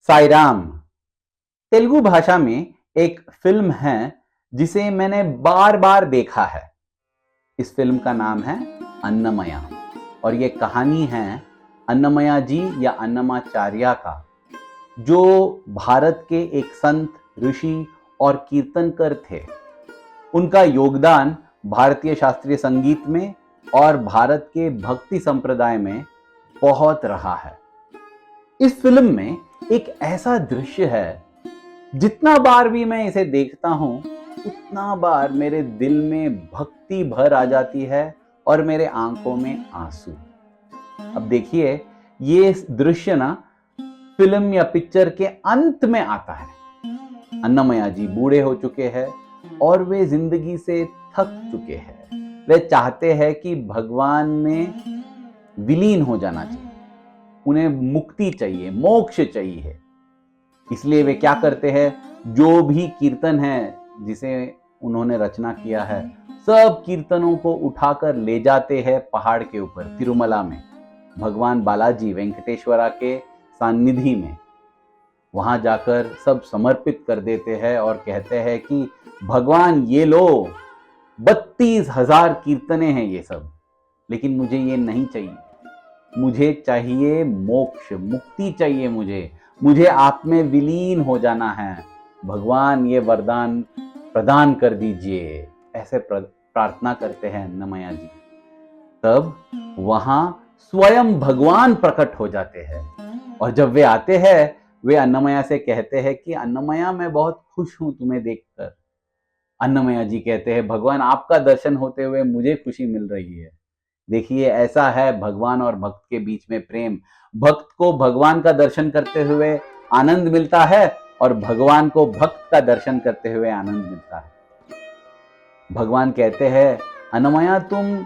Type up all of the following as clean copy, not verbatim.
साई राम। तेलुगु भाषा में एक फिल्म है जिसे मैंने बार बार देखा है। इस फिल्म का नाम है अन्नमया और ये कहानी है अन्नमया जी या अन्नमाचार्य का, जो भारत के एक संत, ऋषि और कीर्तनकर थे। उनका योगदान भारतीय शास्त्रीय संगीत में और भारत के भक्ति संप्रदाय में बहुत रहा है। इस फिल्म में एक ऐसा दृश्य है, जितना बार भी मैं इसे देखता हूं उतना बार मेरे दिल में भक्ति भर आ जाती है और मेरे आंखों में आंसू। अब देखिए, ये दृश्य ना फिल्म या पिक्चर के अंत में आता है। अन्नमया जी बूढ़े हो चुके हैं और वे जिंदगी से थक चुके हैं। वे चाहते हैं कि भगवान में विलीन हो जाना चाहिए, उन्हें मुक्ति चाहिए, मोक्ष चाहिए। इसलिए वे क्या करते हैं, जो भी कीर्तन है जिसे उन्होंने रचना किया है, सब कीर्तनों को उठाकर ले जाते हैं पहाड़ के ऊपर तिरुमला में, भगवान बालाजी वेंकटेश्वरा के सानिधि में। वहां जाकर सब समर्पित कर देते हैं और कहते हैं कि भगवान ये लो, 32,000 कीर्तने हैं ये सब, लेकिन मुझे ये नहीं चाहिए। मुझे चाहिए मोक्ष, मुक्ति चाहिए। मुझे आप में विलीन हो जाना है। भगवान ये वरदान प्रदान कर दीजिए। ऐसे प्रार्थना करते हैं अन्नमया जी। तब वहां स्वयं भगवान प्रकट हो जाते हैं और जब वे आते हैं, वे अन्नमया से कहते हैं कि अन्नमया, मैं बहुत खुश हूं तुम्हें देखकर। अन्नमया जी कहते हैं, भगवान आपका दर्शन होते हुए मुझे खुशी मिल रही है। देखिए, ऐसा है भगवान और भक्त के बीच में प्रेम। भक्त को भगवान का दर्शन करते हुए आनंद मिलता है और भगवान को भक्त का दर्शन करते हुए आनंद मिलता है। भगवान कहते हैं, अन्नमया, तुम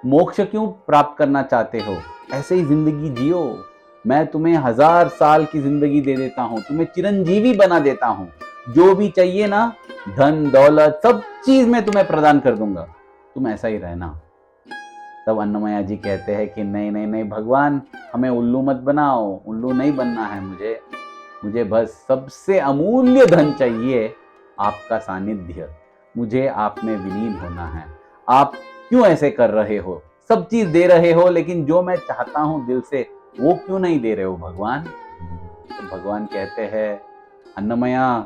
मोक्ष क्यों प्राप्त करना चाहते हो? ऐसे ही जिंदगी जियो। मैं तुम्हें 1000 साल की जिंदगी दे देता हूं, तुम्हें चिरंजीवी बना देता हूं। जो भी चाहिए ना, धन दौलत, सब चीज मैं तुम्हें प्रदान कर दूंगा, तुम ऐसा ही रहना। तब अन्नमया जी कहते हैं कि नहीं नहीं नहीं भगवान, हमें उल्लू मत बनाओ, उल्लू नहीं बनना है मुझे बस सबसे अमूल्य धन चाहिए, आपका सानिध्य। मुझे आप में विलीन होना है। आप क्यों ऐसे कर रहे हो? सब चीज दे रहे हो, लेकिन जो मैं चाहता हूं दिल से, वो क्यों नहीं दे रहे हो भगवान? तो भगवान कहते हैं, अन्नमया,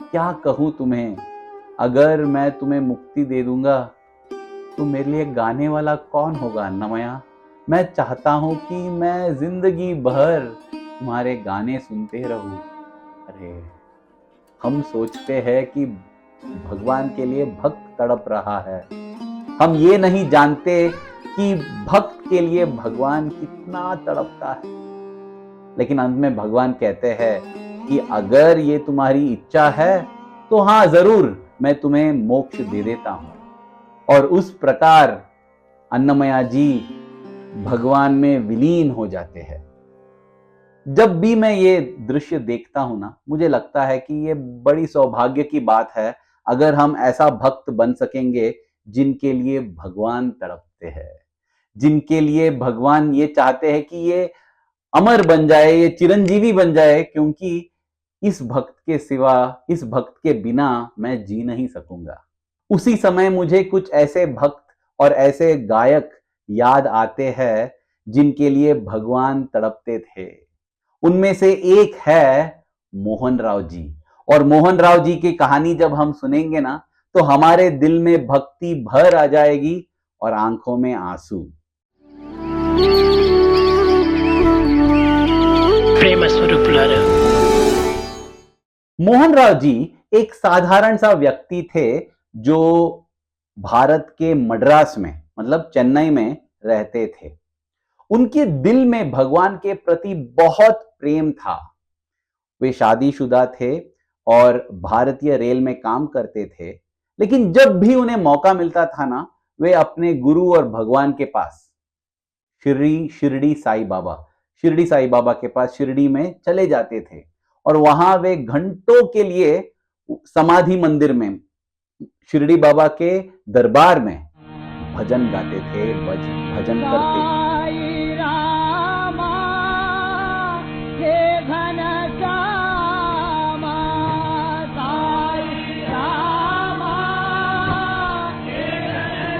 क्या कहूं तुम्हें? अगर मैं तुम्हें मुक्ति दे दूंगा तो मेरे लिए गाने वाला कौन होगा अन्नमया? मैं चाहता हूं कि मैं जिंदगी भर तुम्हारे गाने सुनते रहूं। अरे, हम सोचते हैं कि भगवान के लिए भक्त तड़प रहा है। हम ये नहीं जानते कि भक्त के लिए भगवान कितना तड़पता है। लेकिन अंत में भगवान कहते हैं कि अगर ये तुम्हारी इच्छा है तो हाँ, जरूर मैं तुम्हें मोक्ष दे देता हूं। और उस प्रकार अन्नमया जी भगवान में विलीन हो जाते हैं। जब भी मैं ये दृश्य देखता हूं ना, मुझे लगता है कि ये बड़ी सौभाग्य की बात है अगर हम ऐसा भक्त बन सकेंगे जिनके लिए भगवान तड़पते हैं, जिनके लिए भगवान ये चाहते हैं कि ये अमर बन जाए, ये चिरंजीवी बन जाए, क्योंकि इस भक्त के सिवा, इस भक्त के बिना मैं जी नहीं सकूंगा। उसी समय मुझे कुछ ऐसे भक्त और ऐसे गायक याद आते हैं जिनके लिए भगवान तड़पते थे। उनमें से एक है मोहन राव जी। और मोहन राव जी की कहानी जब हम सुनेंगे ना, तो हमारे दिल में भक्ति भर आ जाएगी और आंखों में आंसू। प्रेम स्वरूपुलारा, मोहन राव जी एक साधारण सा व्यक्ति थे जो भारत के मद्रास में, मतलब चेन्नई में रहते थे। उनके दिल में भगवान के प्रति बहुत प्रेम था। वे शादीशुदा थे और भारतीय रेल में काम करते थे। लेकिन जब भी उन्हें मौका मिलता था ना, वे अपने गुरु और भगवान के पास, शिरडी साई बाबा के पास शिरडी में चले जाते थे और वहां वे घंटों के लिए समाधि मंदिर में, शिरडी बाबा के दरबार में भजन गाते थे, भजन करते थे।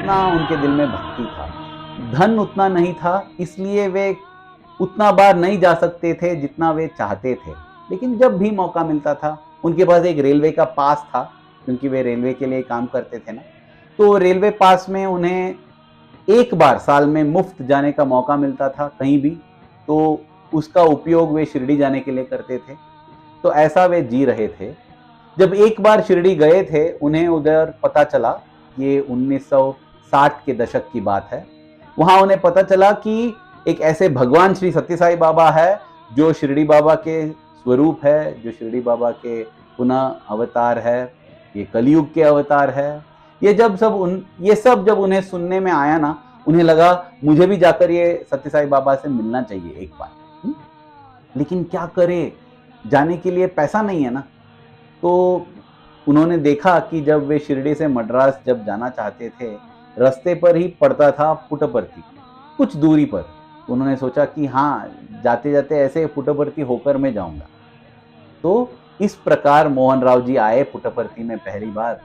उतना उनके दिल में भक्ति था। धन उतना नहीं था, इसलिए वे उतना बार नहीं जा सकते थे जितना वे चाहते थे, लेकिन जब भी मौका मिलता था, उनके पास एक रेलवे का पास था, क्योंकि वे रेलवे के लिए काम करते थे ना, तो रेलवे पास में उन्हें एक बार साल में मुफ्त जाने का मौका मिलता था कहीं भी, तो उसका उपयोग वे शिरडी जाने के लिए करते थे। तो ऐसा वे जी रहे थे। जब एक बार शिरडी गए थे, उन्हें उधर पता चला, ये 1960 के दशक की बात है, वहां उन्हें पता चला कि एक ऐसे भगवान श्री सत्य साई बाबा है जो शिरडी बाबा के स्वरूप है, जो शिरडी बाबा के पुनः अवतार है, ये कलयुग के अवतार है। ये सब जब उन्हें सुनने में आया ना, उन्हें लगा मुझे भी जाकर ये सत्य साई बाबा से मिलना चाहिए एक बार। लेकिन क्या करे, जाने के लिए पैसा नहीं है ना। तो उन्होंने देखा कि जब वे शिरडी से मद्रास जब जाना चाहते थे, रास्ते पर ही पड़ता था पुट्टपर्थी, कुछ दूरी पर। तो उन्होंने सोचा कि हाँ, जाते जाते ऐसे पुट्टपर्थी होकर मैं जाऊंगा। तो इस प्रकार मोहन राव जी आए पुट्टपर्थी में पहली बार,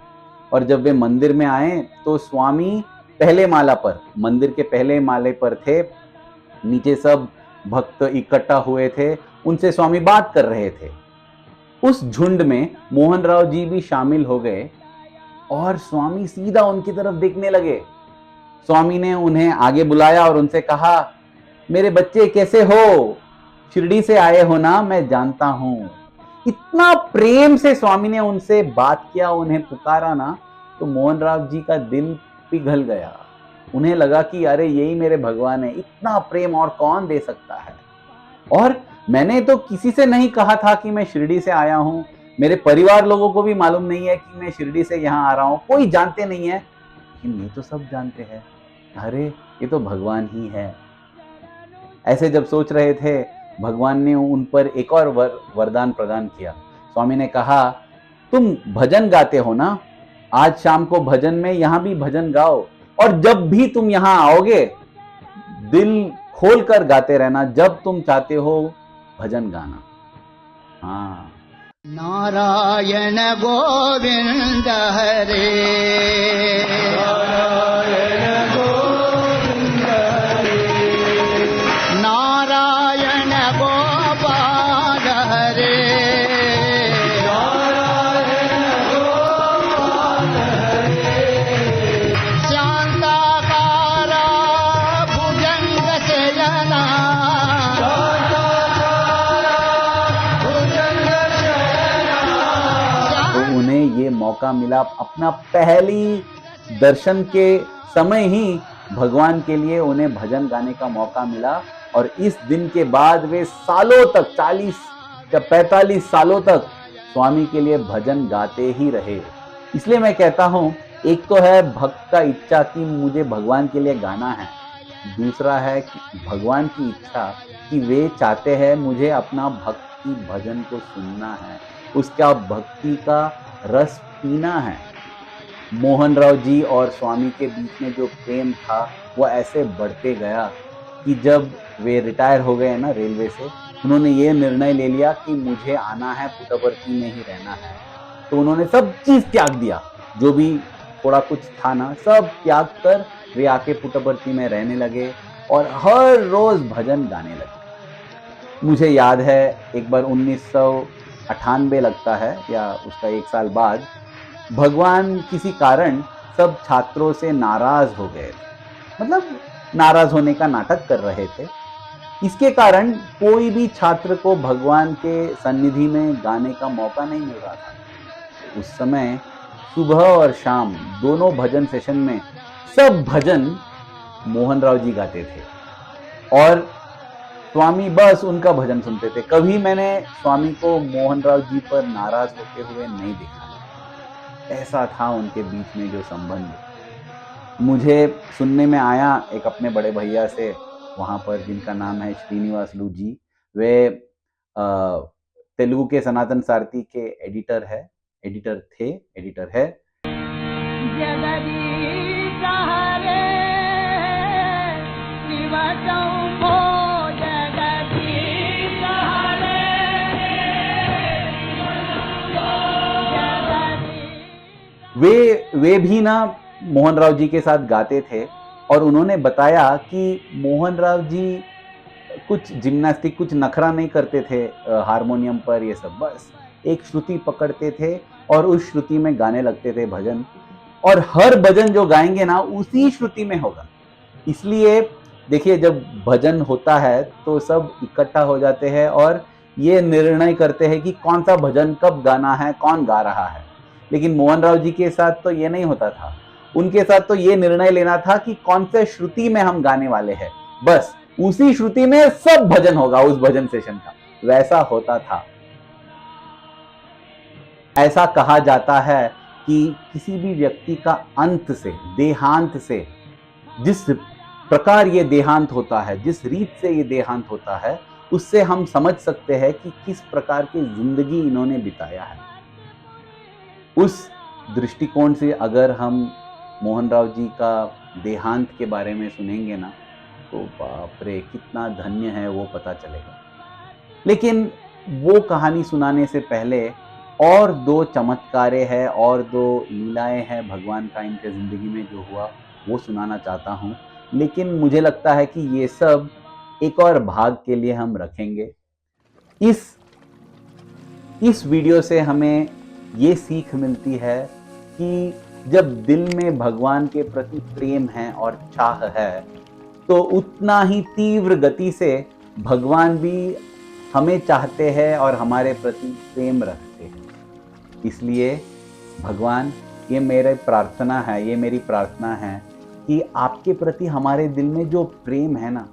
और जब वे मंदिर में आए तो स्वामी पहले माला पर, मंदिर के पहले माले पर थे। नीचे सब भक्त इकट्ठा हुए थे, उनसे स्वामी बात कर रहे थे। उस झुंड में मोहन राव जी भी शामिल हो गए और स्वामी सीधा उनकी तरफ देखने लगे। स्वामी ने उन्हें आगे बुलाया और उनसे कहा, मेरे बच्चे कैसे हो, शिरडी से आए हो ना, मैं जानता हूं। इतना प्रेम से स्वामी ने उनसे बात किया, उन्हें पुकारा ना, तो मोहन राव जी का दिल पिघल गया। उन्हें लगा कि अरे यही मेरे भगवान है, इतना प्रेम और कौन दे सकता है। और मैंने तो किसी से नहीं कहा था कि मैं शिरडी से आया हूं, मेरे परिवार लोगों को भी मालूम नहीं है कि मैं शिरडी से यहाँ आ रहा हूं, कोई जानते नहीं है, लेकिन ये तो सब जानते हैं, अरे ये तो भगवान ही है। ऐसे जब सोच रहे थे, भगवान ने उन पर एक और वरदान प्रदान किया। स्वामी ने कहा, तुम भजन गाते हो ना, आज शाम को भजन में यहाँ भी भजन गाओ, और जब भी तुम यहाँ आओगे दिल खोलकर गाते रहना, जब तुम चाहते हो भजन गाना। हाँ, नारायण गोविंद हरे, नारायण गोविंद हरे, नारायण गोपाल हरे, नारायण गोपाल हरे, शांताकारा भुजंग शयना, उन्हें ये मौका मिला, अपना पहली दर्शन के समय ही भगवान के लिए उन्हें भजन गाने का मौका मिला। और इस दिन के बाद वे सालों तक, 40 या 45 सालों तक स्वामी के लिए भजन गाते ही रहे। इसलिए मैं कहता हूं, एक तो है भक्त का इच्छा कि मुझे भगवान के लिए गाना है, दूसरा है कि भगवान की इच्छा कि वे चाहते हैं मुझे अपना भक्ति भजन को सुनना है, उसका भक्ति का रस पीना है। मोहन राव जी और स्वामी के बीच में जो प्रेम था वो ऐसे बढ़ते गया कि जब वे रिटायर हो गए ना रेलवे से, उन्होंने ये निर्णय ले लिया कि मुझे आना है, पुट्टपर्थी में ही रहना है। तो उन्होंने सब चीज त्याग दिया, जो भी थोड़ा कुछ था ना, सब त्याग कर वे आके पुट्टपर्थी में रहने लगे और हर रोज भजन गाने लगे। मुझे याद है एक बार 1998 लगता है, या उसका एक साल बाद, भगवान किसी कारण सब छात्रों से नाराज हो गए थे, मतलब नाराज होने का नाटक कर रहे थे। इसके कारण कोई भी छात्र को भगवान के सन्निधि में गाने का मौका नहीं मिल रहा था। उस समय सुबह और शाम दोनों भजन सेशन में सब भजन मोहन राव जी गाते थे और स्वामी बस उनका भजन सुनते थे। कभी मैंने स्वामी को मोहन राव जी पर नाराज होते हुए नहीं देखा। ऐसा था उनके बीच में जो संबंध। मुझे सुनने में आया एक अपने बड़े भैया से वहाँ पर, जिनका नाम है श्रीनिवास लू जी। वे तेलुगु के सनातन सारथी के एडिटर है, एडिटर है। वे भी ना मोहन राव जी के साथ गाते थे और उन्होंने बताया कि मोहन राव जी कुछ जिम्नास्टिक, कुछ नखरा नहीं करते थे हारमोनियम पर, ये सब बस एक श्रुति पकड़ते थे और उस श्रुति में गाने लगते थे भजन, और हर भजन जो गाएंगे ना उसी श्रुति में होगा। इसलिए देखिए, जब भजन होता है तो सब इकट्ठा हो जाते हैं और ये निर्णय करते हैं कि कौन सा भजन कब गाना है, कौन गा रहा है। लेकिन मोहन राव जी के साथ तो ये नहीं होता था। उनके साथ तो ये निर्णय लेना था कि कौन से श्रुति में हम गाने वाले हैं, बस उसी श्रुति में सब भजन होगा उस भजन सेशन का, वैसा होता था। ऐसा कहा जाता है कि किसी भी व्यक्ति का अंत से, देहांत से, जिस प्रकार ये देहांत होता है, जिस रीत से ये देहांत होता है, उससे हम समझ सकते हैं कि किस प्रकार की जिंदगी इन्होंने बिताया है। उस दृष्टिकोण से अगर हम मोहन राव जी का देहांत के बारे में सुनेंगे ना, तो बाप रे कितना धन्य है वो पता चलेगा। लेकिन वो कहानी सुनाने से पहले और दो चमत्कारें हैं और दो लीलाएं हैं भगवान का इनके ज़िंदगी में जो हुआ, वो सुनाना चाहता हूँ। लेकिन मुझे लगता है कि ये सब एक और भाग के लिए हम रखेंगे। इस वीडियो से हमें ये सीख मिलती है कि जब दिल में भगवान के प्रति प्रेम है और चाह है, तो उतना ही तीव्र गति से भगवान भी हमें चाहते हैं और हमारे प्रति प्रेम रखते हैं। इसलिए भगवान, ये मेरी प्रार्थना है कि आपके प्रति हमारे दिल में जो प्रेम है ना,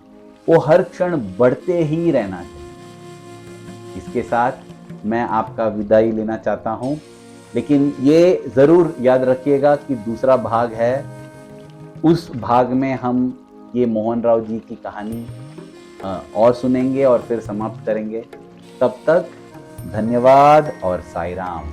वो हर क्षण बढ़ते ही रहना चाहिए। इसके साथ मैं आपका विदाई लेना चाहता हूँ, लेकिन ये ज़रूर याद रखिएगा कि दूसरा भाग है, उस भाग में हम ये मोहन राव जी की कहानी और सुनेंगे और फिर समाप्त करेंगे। तब तक धन्यवाद और साई राम।